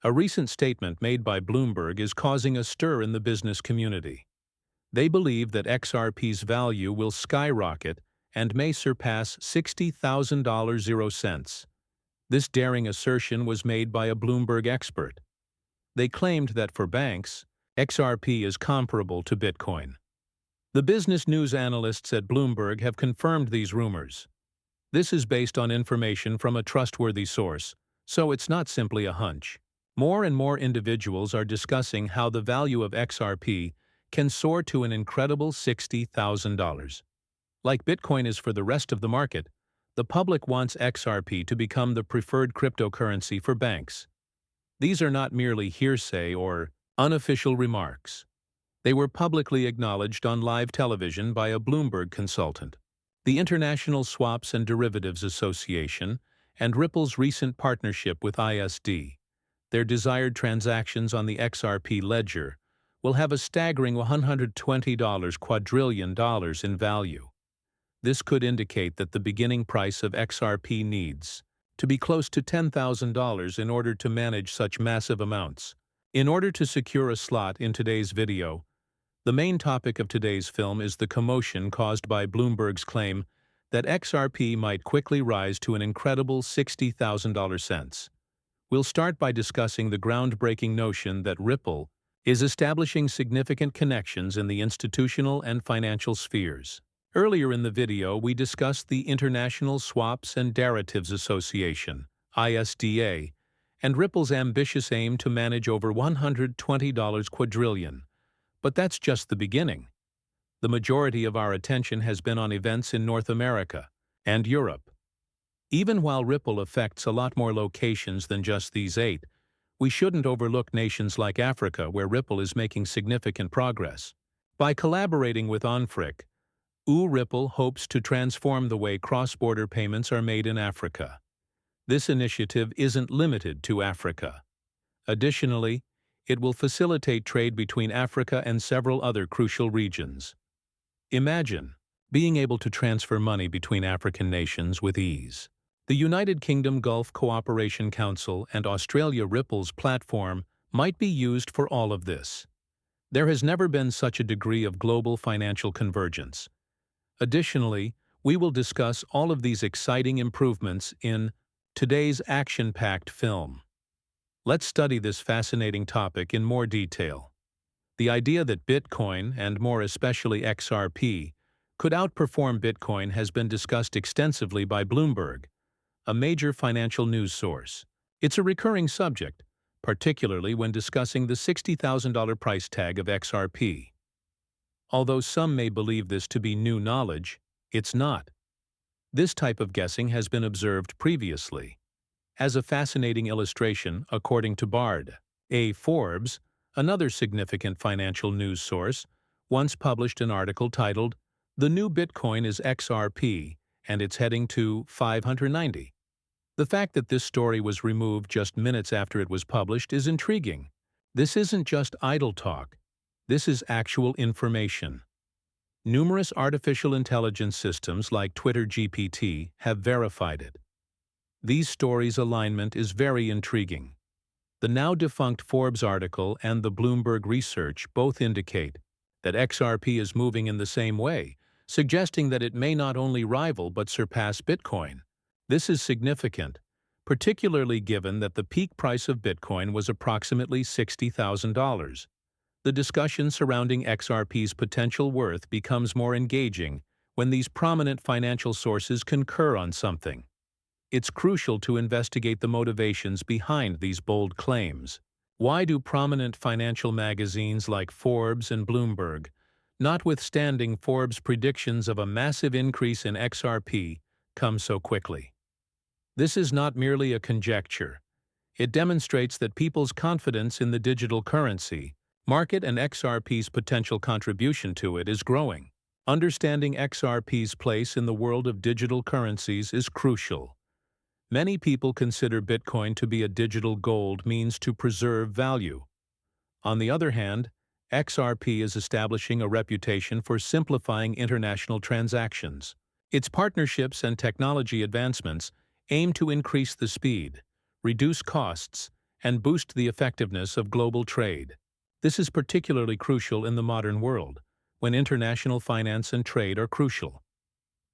A recent statement made by Bloomberg is causing a stir in the business community. They believe that XRP's value will skyrocket and may surpass $60,000. This daring assertion was made by a Bloomberg expert. They claimed that for banks, XRP is comparable to Bitcoin. The business news analysts at Bloomberg have confirmed these rumors. This is based on information from a trustworthy source, so it's not simply a hunch. More and more individuals are discussing how the value of XRP can soar to an incredible $60,000. Like Bitcoin is for the rest of the market, the public wants XRP to become the preferred cryptocurrency for banks. These are not merely hearsay or unofficial remarks. They were publicly acknowledged on live television by a Bloomberg consultant. The International Swaps and Derivatives Association and Ripple's recent partnership with ISD, their desired transactions on the XRP ledger, will have a staggering $120 quadrillion in value. This could indicate that the beginning price of XRP needs to be close to $10,000 in order to manage such massive amounts. In order to secure a slot in today's video, the main topic of today's film is the commotion caused by Bloomberg's claim that XRP might quickly rise to an incredible $60,000. We'll start by discussing the groundbreaking notion that Ripple is establishing significant connections in the institutional and financial spheres. Earlier in the video, we discussed the International Swaps and Derivatives Association, ISDA, and Ripple's ambitious aim to manage over $120 quadrillion. But that's just the beginning. The majority of our attention has been on events in North America and Europe. Even while Ripple affects a lot more locations than just these 8, we shouldn't overlook nations like Africa where Ripple is making significant progress. By collaborating with Onfric, Ripple hopes to transform the way cross-border payments are made in Africa. This initiative isn't limited to Africa. Additionally, it will facilitate trade between Africa and several other crucial regions. Imagine being able to transfer money between African nations with ease. The United Kingdom Gulf Cooperation Council and Australia Ripple's platform might be used for all of this. There has never been such a degree of global financial convergence. Additionally, we will discuss all of these exciting improvements in today's action-packed film. Let's study this fascinating topic in more detail. The idea that Bitcoin, and more especially XRP, could outperform Bitcoin has been discussed extensively by Bloomberg, a major financial news source. It's a recurring subject, particularly when discussing the $60,000 price tag of XRP. Although some may believe this to be new knowledge, it's not. This type of guessing has been observed previously. As a fascinating illustration, according to Bard A. Forbes, another significant financial news source, once published an article titled, "The New Bitcoin is XRP, and it's heading to 590." The fact that this story was removed just minutes after it was published is intriguing. This isn't just idle talk. This is actual information. Numerous artificial intelligence systems like Twitter GPT have verified it. These stories' alignment is very intriguing. The now-defunct Forbes article and the Bloomberg research both indicate that XRP is moving in the same way, suggesting that it may not only rival but surpass Bitcoin. This is significant, particularly given that the peak price of Bitcoin was approximately $60,000. The discussion surrounding XRP's potential worth becomes more engaging when these prominent financial sources concur on something. It's crucial to investigate the motivations behind these bold claims. Why do prominent financial magazines like Forbes and Bloomberg, notwithstanding Forbes' predictions of a massive increase in XRP, come so quickly? This is not merely a conjecture. It demonstrates that people's confidence in the digital currency market and XRP's potential contribution to it is growing. Understanding XRP's place in the world of digital currencies is crucial. Many people consider Bitcoin to be a digital gold means to preserve value. On the other hand, XRP is establishing a reputation for simplifying international transactions. Its partnerships and technology advancements aim to increase the speed, reduce costs, and boost the effectiveness of global trade. This is particularly crucial in the modern world, when international finance and trade are crucial.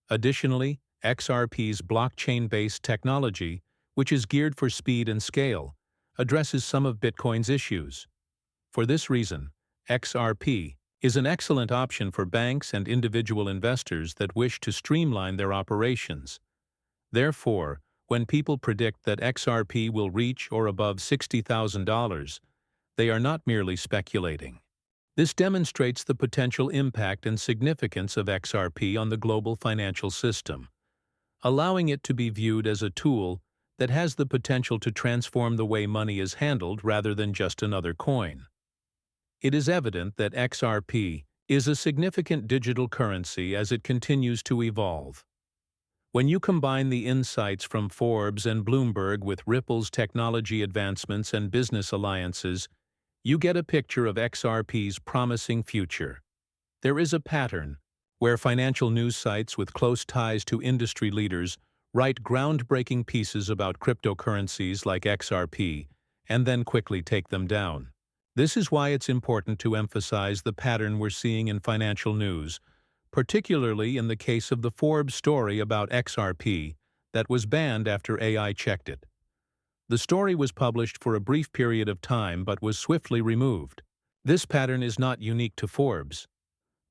Additionally, XRP's blockchain-based technology, which is geared for speed and scale, addresses some of Bitcoin's issues. For this reason, XRP is an excellent option for banks and individual investors that wish to streamline their operations. Therefore, when people predict that XRP will reach or above $60,000, they are not merely speculating. This demonstrates the potential impact and significance of XRP on the global financial system, allowing it to be viewed as a tool that has the potential to transform the way money is handled rather than just another coin. It is evident that XRP is a significant digital currency as it continues to evolve. When you combine the insights from Forbes and Bloomberg with Ripple's technology advancements and business alliances, you get a picture of XRP's promising future. There is a pattern where financial news sites with close ties to industry leaders write groundbreaking pieces about cryptocurrencies like XRP and then quickly take them down. This is why it's important to emphasize the pattern we're seeing in financial news, particularly in the case of the Forbes story about XRP that was banned after AI checked it. The story was published for a brief period of time but was swiftly removed. This pattern is not unique to Forbes.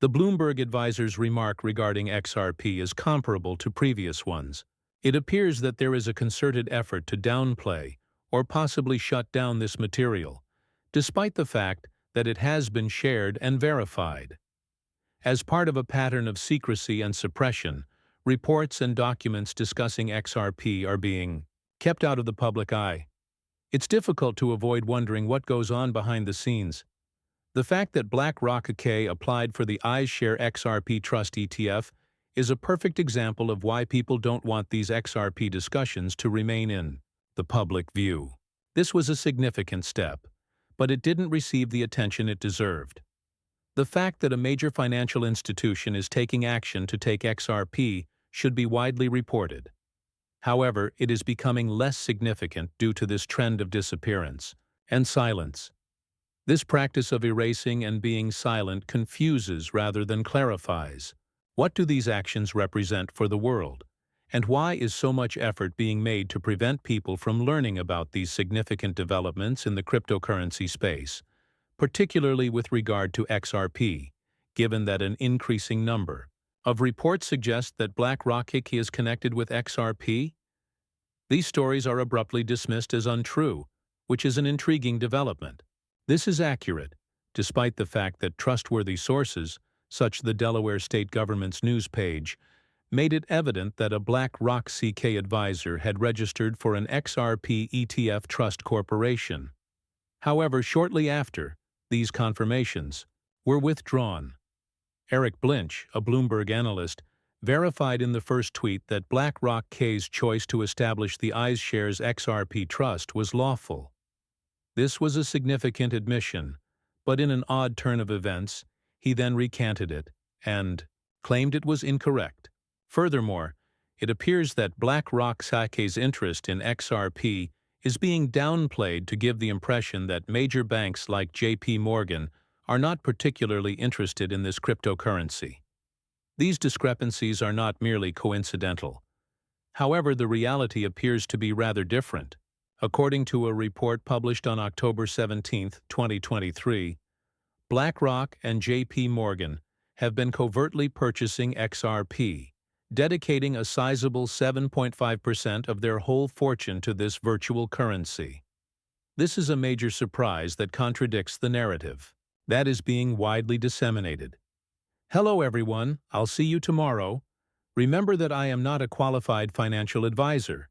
The Bloomberg advisor's remark regarding XRP is comparable to previous ones. It appears that there is a concerted effort to downplay or possibly shut down this material, despite the fact that it has been shared and verified. As part of a pattern of secrecy and suppression, reports and documents discussing XRP are being kept out of the public eye. It's difficult to avoid wondering what goes on behind the scenes. The fact that BlackRock applied for the iShares XRP Trust ETF is a perfect example of why people don't want these XRP discussions to remain in the public view. This was a significant step, but it didn't receive the attention it deserved. The fact that a major financial institution is taking action to take XRP should be widely reported. However, it is becoming less significant due to this trend of disappearance and silence. This practice of erasing and being silent confuses rather than clarifies. What do these actions represent for the world? And why is so much effort being made to prevent people from learning about these significant developments in the cryptocurrency space, particularly with regard to XRP, given that an increasing number of reports suggest that BlackRock is connected with XRP? These stories are abruptly dismissed as untrue, which is an intriguing development. This is accurate, despite the fact that trustworthy sources, such as the Delaware state government's news page, made it evident that a BlackRock advisor had registered for an XRP ETF trust corporation. However, shortly after, these confirmations were withdrawn. Eric Blinch, a Bloomberg analyst, verified in the first tweet that BlackRock's choice to establish the iShares XRP Trust was lawful. This was a significant admission, but in an odd turn of events, he then recanted it and claimed it was incorrect. Furthermore, it appears that BlackRock's interest in XRP is being downplayed to give the impression that major banks like J.P. Morgan are not particularly interested in this cryptocurrency. These discrepancies are not merely coincidental. However, the reality appears to be rather different. According to a report published on October 17, 2023, BlackRock and J.P. Morgan have been covertly purchasing XRP, dedicating a sizable 7.5% of their whole fortune to this virtual currency. This is a major surprise that contradicts the narrative that is being widely disseminated. Hello everyone, I'll see you tomorrow. Remember that I am not a qualified financial advisor.